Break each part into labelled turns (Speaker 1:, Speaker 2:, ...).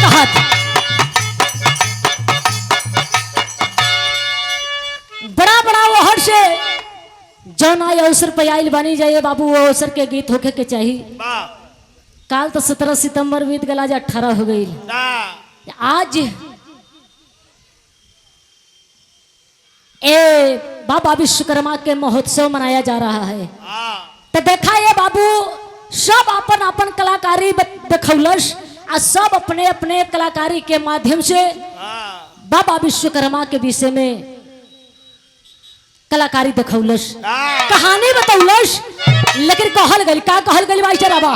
Speaker 1: कहत बड़ा बड़ा वो हर से जौन आए अवसर पे आइल बनी जाइए बाबू, वो अवसर के गीत होके के चाहिए। काल तो 17 सितंबर बीत गला, आज 18 हो गई। आज ए बाबा विश्वकर्मा के महोत्सव मनाया जा रहा है। तो देखा ये बाबू सब अपन अपन कलाकारी दिखौलस, और सब अपने अपने कलाकारी के माध्यम से बाबा विश्वकर्मा के विषय में कलाकारी दिखौलस, कहानी बतौलस। लेकिन कहल गई का कहल गई भाई चराबा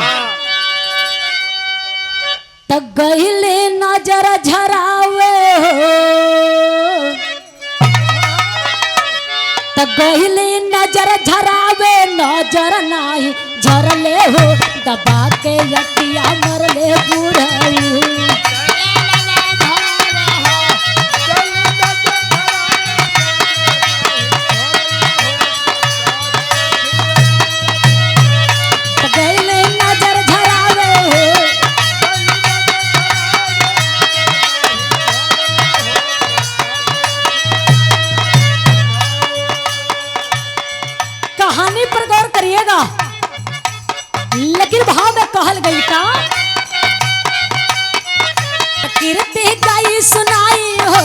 Speaker 1: तक गहिले नजर झरावे तक गहिले नजर झरावे, नजर नाही झरले हो, दबा के यटिया मरले बुढ़ऊ। कहानी पर गौर करिएगा, लेकिन भाव में कहल गई का कीर्ति गाई सुनाई हो,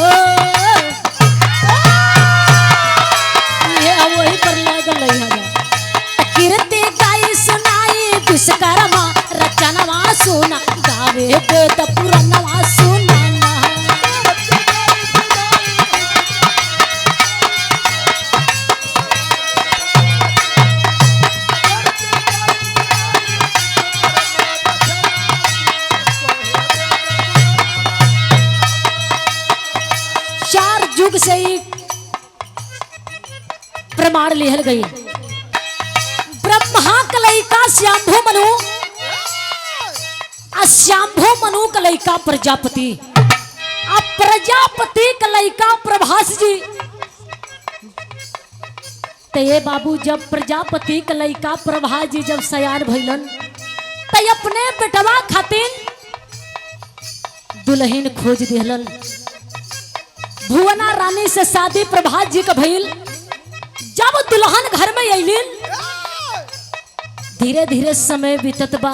Speaker 1: ये वही पर लागल है। कीर्ति गाई सुनाई विश्वकर्मा रचनवा सुना, गावे वेद पुराणवा सुना। युग से ही प्रमाण लिहल गई। ब्रह्मा कलैका श्याम्भो मनु, श्याम्भो मनु कलैका प्रजापति, अब प्रजापति कलैका प्रभास जी। तो ये बाबू जब प्रजापति कलैका प्रभास जी जब सयान भइलन, तो अपने बेटवा खातिर दुल्हन खोज दिहलन। भुवना रानी से शादी प्रभात जी का भइल। जब दुल्हन घर में अइलिन, धीरे धीरे समय बीतत बा।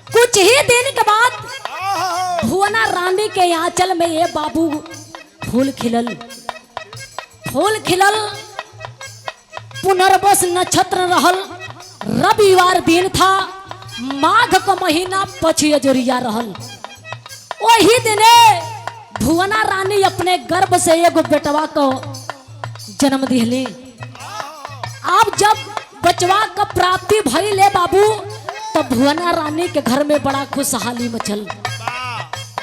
Speaker 1: कुछ ही दिन के बाद भुवना रानी के आंचल में ये बाबू फूल खिलल। फूल खिलल, पुनर्वस नक्षत्र रहल, रविवार दिन था, माघ का महीना पछी अजोरिया रहल। वही दिने भुवना रानी अपने गर्भ से एगो बेटवा को जन्म दिहली। अब जब बचवा का प्राप्ति भइले बाबू, तो भुवना रानी के घर में बड़ा खुशहाली मचल।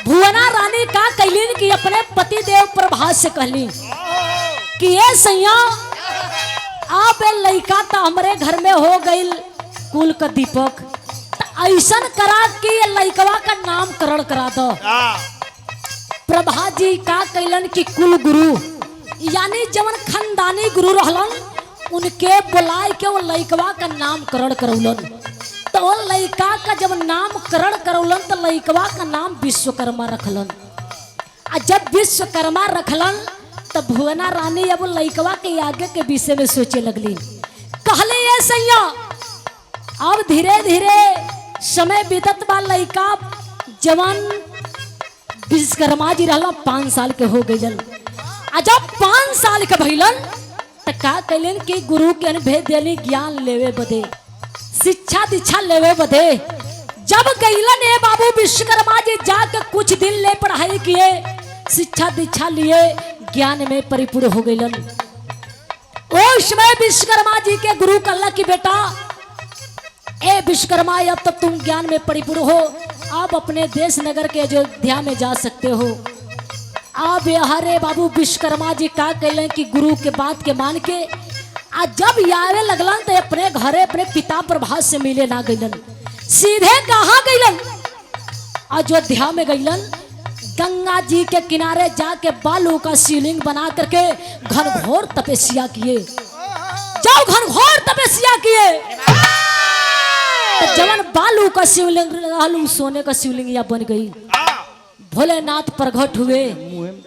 Speaker 1: भुवना रानी का कहलीन कि अपने पति देव प्रभास से कहली कि ये सैया आप लड़का तो हमारे घर में हो गई कुल का दीपक, तो ऐसन करा कि लड़कवा का नामकरण करा दो। प्रभा जी का कैलन कि कुल गुरु यानी जवन खानदानी गुरु रहलन, उनके बुलाए के वो लड़कवा का नामकरण करौलन। तो वो लड़का का जब नामकरण करौलन, तो लड़कवा का नाम विश्वकर्मा रखलन। आ जब विश्वकर्मा रखलन, तो भुवना रानी अब लड़कवा के आगे के विषय में सोचे लगली। कहले ये सैया अब धीरे धीरे समय बीतत बा, लड़का जवान विश्वकर्मा जी रहला 5 साल के हो गइलन। आ जब 5 साल के भइलन, तो का कैलन कि गुरु के भेज देली ज्ञान लेवे बदे, शिक्षा दीक्षा लेवे बदे। जब गइलन ये बाबू विश्वकर्मा जी जाके कुछ दिन ले पढ़ाई किए, शिक्षा दीक्षा लिए, ज्ञान में परिपूर्ण हो गइलन। उसमें विश्वकर्मा जी के गुरु कहला कि बेटा ए विश्वकर्मा, अब तक तुम ज्ञान में परिपूर्ण हो, आप अपने देश नगर के अयोध्या में जा सकते हो। आप हरे बाबू विश्वकर्मा जी का कहले कि गुरु के बात के मान के आज जब आवे लगलन, तो अपने घरे अपने पिता प्रभास से मिले ना गइलन, सीधे कहाँ गइलन? अयोध्या में गइलन। गंगा जी के किनारे जाके बालू का शिवलिंग बना करके घनघोर तपस्या किए। जब घनघोर तपस्या किए, जवन बालू का शिवलिंग रहल, सोने का शिवलिंग या बन गई। भोलेनाथ प्रकट हुए,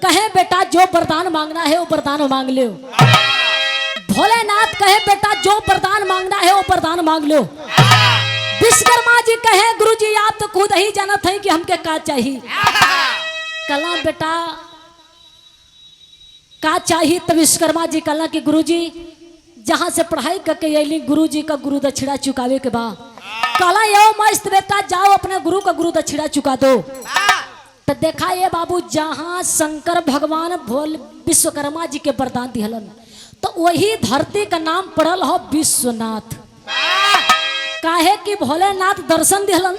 Speaker 1: कहे बेटा जो वरदान मांगना है वो वरदान मांग लो। भोलेनाथ कहे बेटा जो वरदान मांगना है वो वरदान मांग लो। विश्वकर्मा जी कहे गुरुजी आप तो खुद ही जानत हैं कि हमके का चाहिए। कला बेटा का चाहिए? तो विश्वकर्मा जी कला कि गुरुजी जहाँ से पढ़ाई करके अली गुरुजी का गुरु दक्षिणा चुकावे के बाद कला यो मस्त बेटा जाओ अपने गुरु का गुरु दक्षिणा चुका दो। तो देखा ये बाबू जहाँ शंकर भगवान भोल विश्वकर्मा जी के वरदान दिहलन तो वही धरती का नाम पड़ल हो विश्वनाथ। काहे कि भोलेनाथ दर्शन दिहलन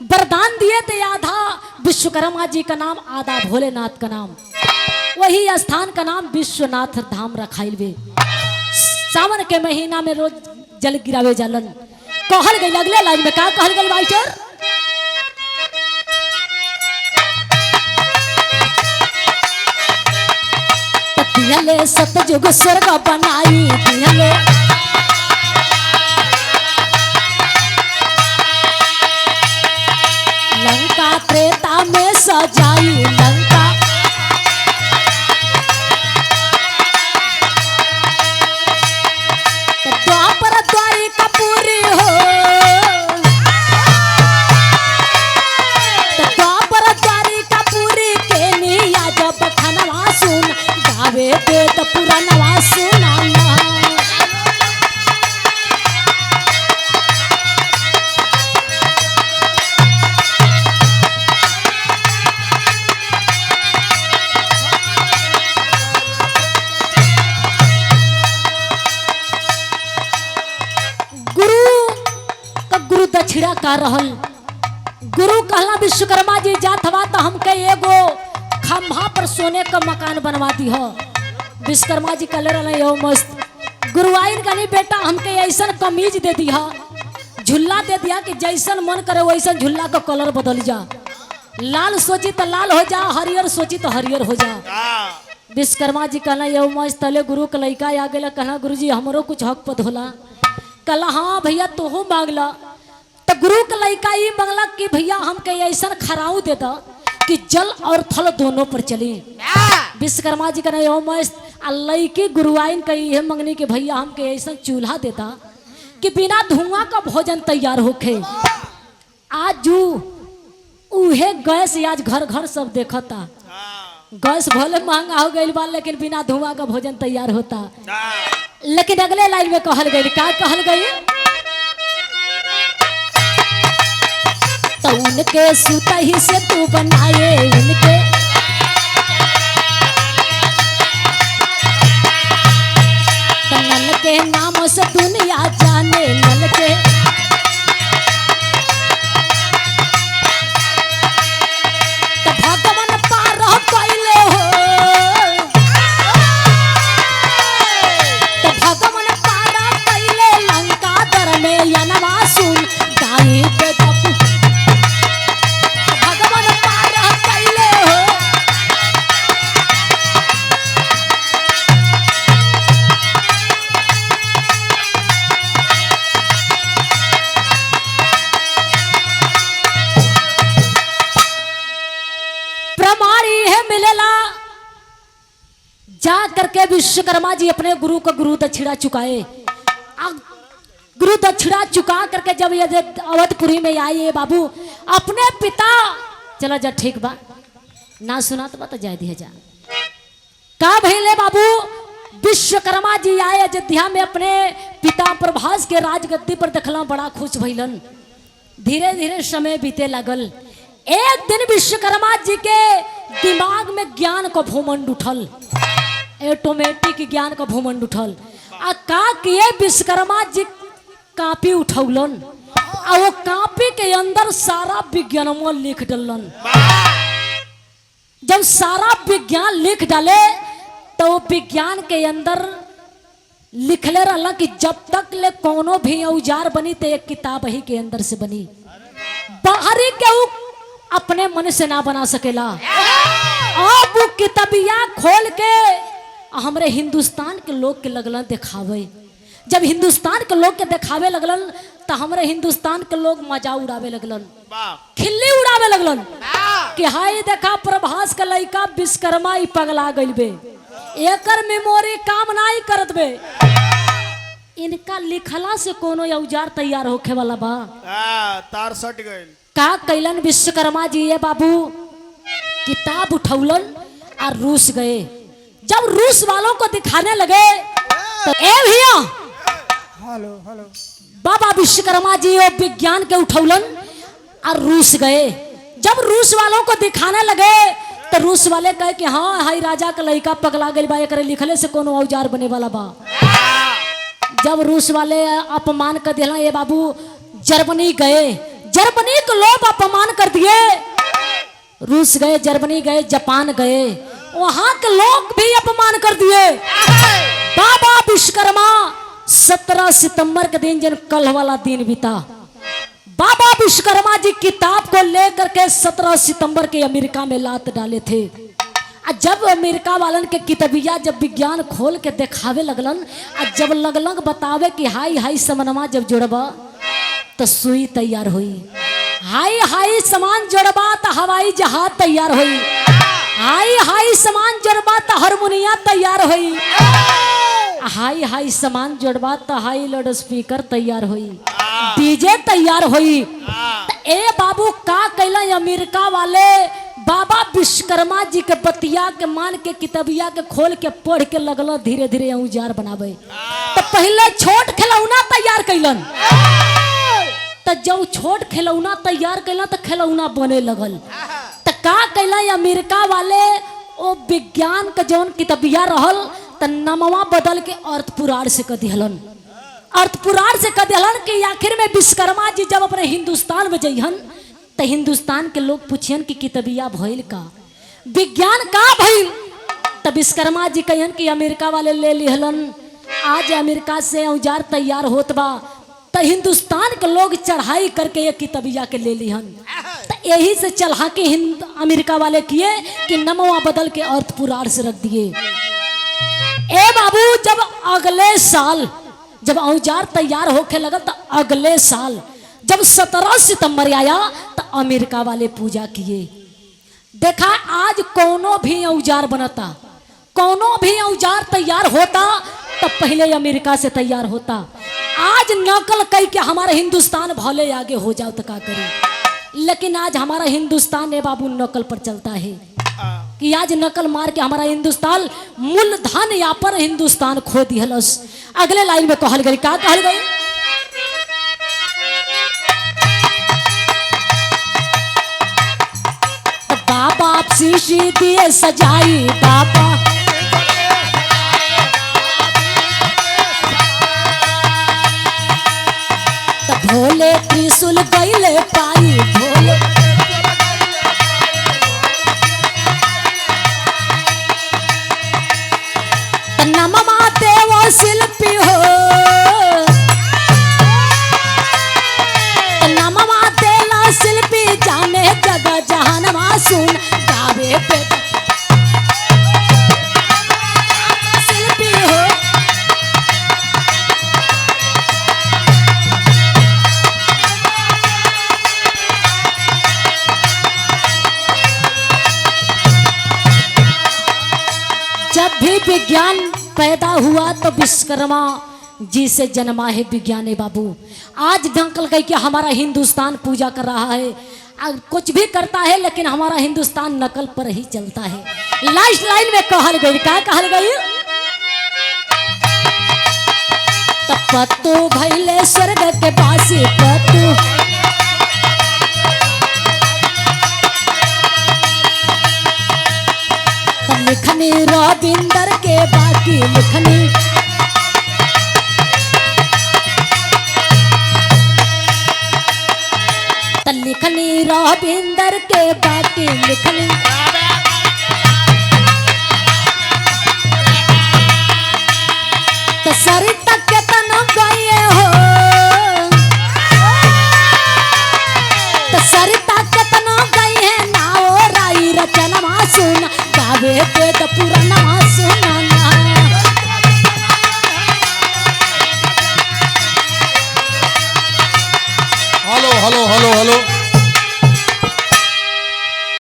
Speaker 1: वरदान दिए थे, आधा विश्वकर्मा जी का नाम आधा भोलेनाथ का नाम, वही स्थान का नाम विश्वनाथ धाम रखाइल वे। सावन के महीना में रोज जल गिरावे जालन। कहल गई अगले लाइन में का कहल गई मास्टर? दिहले सतयुग स्वर्ग बनाई, दिहले लंका त्रेता में सजाई, लंका द्वापर द्वारिका पूरी हो, द्वापर द्वारिका पूरी के निया जब खनवा सुन गावे दे तो पूरा नवा सुनाना। गुरु दक्षिणा का रहल। गुरु कहला विश्वकर्मा जी जात हवा तो हमके एगो खंभा पर सोने का मकान बनवा दी हो। विश्वकर्मा जी कले रहे हो मस्त। गुरुआइन कहनी बेटा हमके ऐसा कमीज दे दिया, झुल्ला दे दिया कि जैसन मन करे वैसा झुल्ला का कलर बदल जा। लाल सोची तो लाल हो जा, हरियर सोची तो हरियर हो जा। विश्वकर्मा जी कहला यो मस्त तले गुरु के लइका आ गया। कहला गुरु जी हमरो कुछ हक पद होला। कहला हाँ भैया तोहू मांगला। तो गुरु के लइका ये मांगला कि भैया हमके ऐसा खराऊ दे दा कि जल और थल दोनों पर चले। विश्वकर्मा जी कहना यो मस्त लइकी गुरुआइन कही है मंगनी कि भैया हमके ऐसा चूल्हा देता कि बिना धुआं का भोजन तैयार होखे। आज उहे गैस आज घर घर सब देखता। गैस भले महंगा हो गई बा लेकिन बिना धुआं का भोजन तैयार होता। लेकिन अगले लाइन में कहल गई का कहल गई? तो उनके सूता ही से तू बनाए, उनके तो नल के नाम से दुनिया जाने, नल के तो भगवान पार पहले हो, तो भगवान पार पहले लंका दर में यनवा सुन गाई पे मिलेला। जा करके विश्वकर्मा जी अपने गुरु को गुरु दक्षिणा चुकाए। गुरु दक्षिणा चुका करके जब ये अवधपुरी में आए बाबू अपने पिता चला जा ठीक बा ना सुना तो बता जाए दिया जा का भैले बाबू। विश्वकर्मा जी आए अयोध्या में अपने पिता प्रभास के राजगद्दी पर देखला बड़ा खुश भइलन। धीरे धीरे समय बीते लगल। एक दिन विश्वकर्मा जी के दिमाग में ज्ञान का भूमंड उठल, ऑटोमेटिक ज्ञान का भूमंड उठल। आ का किए विश्वकर्मा जी कापी उठौलन आ वो कापी के अंदर सारा विज्ञान लिख डालन। जब सारा विज्ञान लिख डाले तो विज्ञान के अंदर लिखले रहला कि जब तक ले कोनो भी औजार बनी तो एक किताब ही के अंदर से बनी, बाहरी के अपने मन से ना बना सकेला। अब वो किताबिया खोल के हमरे हिंदुस्तान के लोग के लगलन दिखावे। जब हिंदुस्तान के लोग के दिखावे लगलन तो हमारे हिंदुस्तान के लोग मजा उड़ावे लगलन,
Speaker 2: वाह
Speaker 1: खिल्ली उड़ावे लगलन कि हाय देखा प्रभास का लड़का विश्वकर्मा ही पगला गइल बे, एकर मेमोरी काम नहीं करत बे। इनका लिखला से कोनो औजार तैयार होखे वाला बा?
Speaker 2: तार सट गइल।
Speaker 1: का कैलन विश्वकर्मा जी ये बाबू, किताब उठौलन और रूस गए। जब रूस वालों को दिखाने लगे तो ए भैया
Speaker 2: हेलो हेलो
Speaker 1: बाबा विश्वकर्मा जी वो विज्ञान के उठौलन और रूस गए। जब रूस वालों को दिखाने लगे तो रूस वाले कहे कि हाँ हाई राजा का लड़का पगला गइल बा, एकरे लिखले से कोनो औजार बने वाला बा। जब रूस वाले अपमान कर दिला ये बाबू, जर्मनी गए, जर्मनी के लोग अपमान कर दिए। रूस गए, जर्मनी गए, जापान गए, वहां के लोग भी अपमान कर दिए। बाबा विश्वकर्मा 17 सितंबर के दिन जन कल वाला दिन बीता, बाबा विश्वकर्मा जी किताब को लेकर के 17 सितंबर के अमेरिका में लात डाले थे। जब अमेरिका वालन के किताबिया जब विज्ञान खोल के दिखावे लगलन, जब लगलन बतावे कि हाई हाई समनमा जब जोड़बा तो सुई तैयार हुई, हाई हाई सामान जोड़बा तो हवाई जहाज तैयार हुई, हाई हाई सामान जोड़बा तो हारमोनिया तैयार हुई, हाई हाई सामान जोड़बा तो हाई लाउड स्पीकर तैयार हुई, डीजे तैयार हुई। ए बाबू का कैला अमेरिका वाले बाबा विश्वकर्मा जी के बतिया के मान के किताबिया के खोल के पढ़ के लगल धीरे धीरे औजार बनावे। तो पहले छोट खिलौना तैयार कैलन, तो जब छोट खिलौना तैयार कैलन तो खिलौना बने लगल। तो का कैला अमेरिका वाले ओ विज्ञान के जौन किताबिया रहल तो नमवा बदल के अर्थ पुराण से कह दिहलन, अर्थ पुराण से कह दिहलन कि आखिर में विश्वकर्मा जी जब अपने हिंदुस्तान में जइहन तो हिंदुस्तान के लोग पूछियन कि किताबिया भइल का, विज्ञान का भइल। तो विश्वकर्मा जी कहन कि अमेरिका वाले ले लिहलन, आज अमेरिका से औजार तैयार होत बा, तो हिंदुस्तान के लोग चढ़ाई करके ये किताबिया के ले लिहन। तो यही से चढ़ा के अमेरिका वाले किए कि नमवा बदल के अर्थ पुराण से रख दिए। ए बाबू जब अगले साल जब औजार तैयार होके लगा तो अगले साल जब 17 सितंबर आया तो अमेरिका वाले पूजा किए। देखा आज कोनो भी औजार बनता, कोनो भी औजार तैयार होता तो पहले अमेरिका से तैयार होता। आज नकल कई के हमारा हिंदुस्तान भले आगे हो जाओ तो का करे, लेकिन आज हमारा हिंदुस्तान ने बाबू नकल पर चलता है कि आज नकल मार के हमारा हिंदुस्तान मूलधन या पर हिंदुस्तान खो दिहलस। अगले लाइन में कहल गई, का कहल गई, बाबा शीशी दिए सजाई, बाबा तो भोले त्रिशूल गईले पाई, भोले नममा देव शिल्पी हो, नममा देला शिल्पी जाने जगह जहान मासूम गावे पे शिल्पी हो। जब भी विज्ञान पैदा हुआ तो विश्वकर्मा जी से जन्मा है विज्ञान है बाबू। आज दंकल कह के हमारा हिंदुस्तान पूजा कर रहा है, कुछ भी करता है लेकिन हमारा हिंदुस्तान नकल पर ही चलता है। लास्ट लाइन में कहल गई, क्या कहल गई, पत्तू भैले स्वर्ग के बासी, पत्तू लिखनी रविंदर के बाकी लिखनी, लिखनी रविंदर के बाकी लिखनी, तो सरिता के तन गए हो।